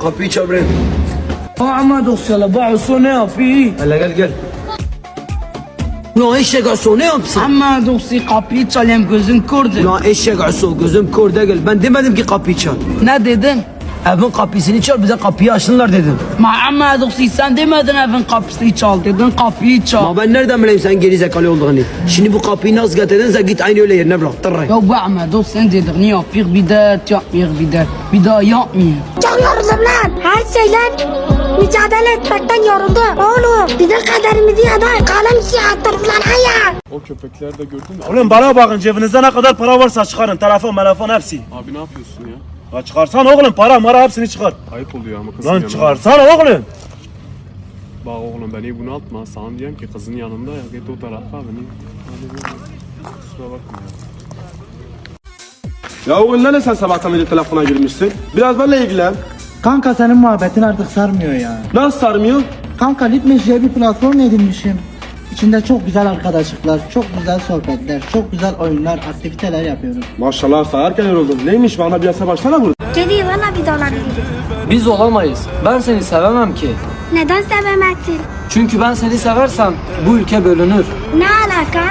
Kapıyı çal bre. Ama dosyayla bağırsa ne yapayım? Hele gel. Ulan eşek aso ne yapsın? Ama dosyayı kapıyı çalayım gözün kurdu. Ulan eşek aso gözüm kör değil. Ben demedim ki kapıyı çal. Ne dedin? Evin kapısını çal bize kapıyı açsınlar dedim. Ama dosyayı sen demedin evin kapısını çal dedin kapıyı çal. Ama ben nereden bileyim sen geri zekalı olduğunu? Şimdi bu kapıyı nasıl getirdinse git aynı öyle yerine bırak. Tırray. Ya bakma dostun dediğini yapıyor bir de yapmıyor bir de yapmıyor. Çok yoruldum lan. Her şeyler mücadele etmekten yoruldum. Oğlum bizim kaderimizi ya da kalem işi attırdılar hayal. O köpekler de gördün mü? Oğlum bana bakın cebinizde ne kadar para varsa çıkarın. Telefon hepsi. Abi ne yapıyorsun ya? Ya çıkarsana oğlum para hepsini çıkar. Ayıp oluyor ama kızın Lan yanında. çıkarsana oğlum. Bak oğlum beni bunaltma. Sana diyeyim ki kızın yanında ya git o tarafa beni. Kusura bakma ya. Ya oğlum ne sen sabahtan beri telefona girmişsin? Biraz benimle ilgilen. Kanka senin muhabbetin artık sarmıyor ya. Nasıl sarmıyor? Kanka Litmeş diye bir platform edinmişim. İçinde çok güzel arkadaşlıklar, çok güzel sohbetler, çok güzel oyunlar, aktiviteler yapıyoruz. Maşallah sayarken yoruldum. Neymiş bana bir yasa başlasana burada. Kedi bana bir dolar verir. Biz olamayız. Ben seni sevemem ki. Neden sevemezsin? Çünkü ben seni seversem bu ülke bölünür. Ne alaka?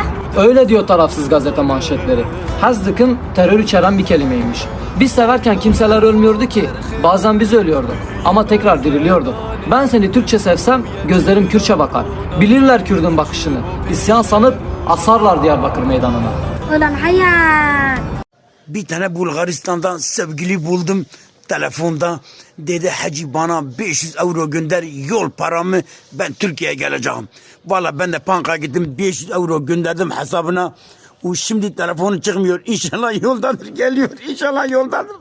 Öyle diyor tarafsız gazete manşetleri. Hazdıkın terör içeren bir kelimeymiş. Biz severken kimseler ölmüyordu ki. Bazen biz ölüyorduk. Ama tekrar diriliyorduk. Ben seni Türkçe sevsem gözlerim Kürtçe bakar. Bilirler Kürdün bakışını. İsyan sanıp asarlar Diyarbakır meydanına. Ulan hayal. Bir tane Bulgaristan'dan sevgili buldum telefonda. Dedi hacı bana 500 euro gönder yol paramı ben Türkiye'ye geleceğim. Valla ben de banka gittim 500 euro gönderdim hesabına. O şimdi telefonu çıkmıyor. İnşallah yoldadır geliyor. İnşallah yoldadır.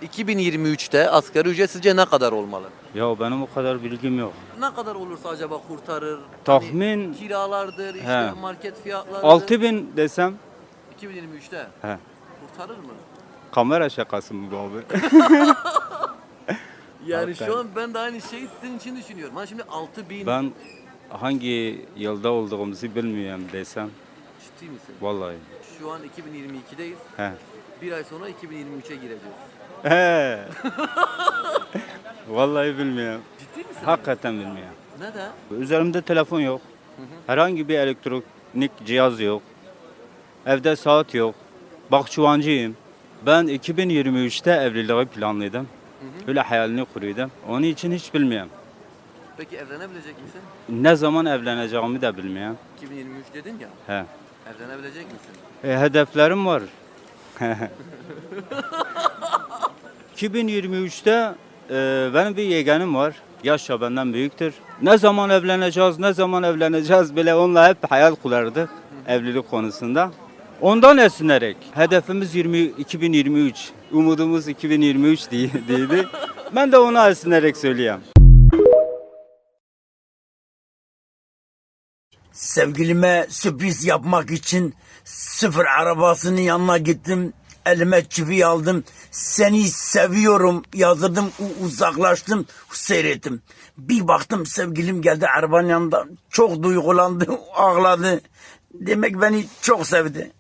2023'te asgari ücret sizce ne kadar olmalı? Ya benim o kadar bilgim yok. Ne kadar olursa acaba kurtarır? Tahmin- Hani kiralardır, işte He. market fiyatları. 6000 desem 2023'te he. kurtarır mı? Kamera şakası mı bu abi? Yani Hakikaten. şu an ben de aynı şeyi sizin için düşünüyorum. Hani şimdi 6000 Ben hangi yılda olduğumuzu bilmiyorum desem. ciddi misin? Vallahi. Şu an 2022'deyiz. He. Bir ay sonra 2023'e gireceğiz. He. Vallahi bilmiyorum. Ciddi misin? Hakikaten bilmiyorum. Neden? Üzerimde telefon yok. Herhangi bir elektronik cihaz yok. Evde saat yok. Bahçıvancıyım. Ben 2023'te evliliği planladım. Öyle hayalini kuruyordum. Onun için hiç bilmiyorum. Peki evlenebilecek misin? Ne zaman evleneceğimi de bilmiyorum. 2023 dedin ya. He. Evlenebilecek misin? Hedeflerim var. 2023'te benim bir yeğenim var. Yaşça benden büyüktür. Ne zaman evleneceğiz bile onunla hep hayal kurardık evlilik konusunda. Ondan esinlenerek hedefimiz 2023, umudumuz 2023 değildi. Ben de ona esinlenerek söyleyeyim. Sevgilime sürpriz yapmak için sıfır arabasının yanına gittim. Elime çivi aldım. Seni seviyorum yazdırdım. Uzaklaştım. Seyrettim. Bir baktım sevgilim geldi arabanın yanında. Çok duygulandı. Ağladı. Demek beni çok sevdi.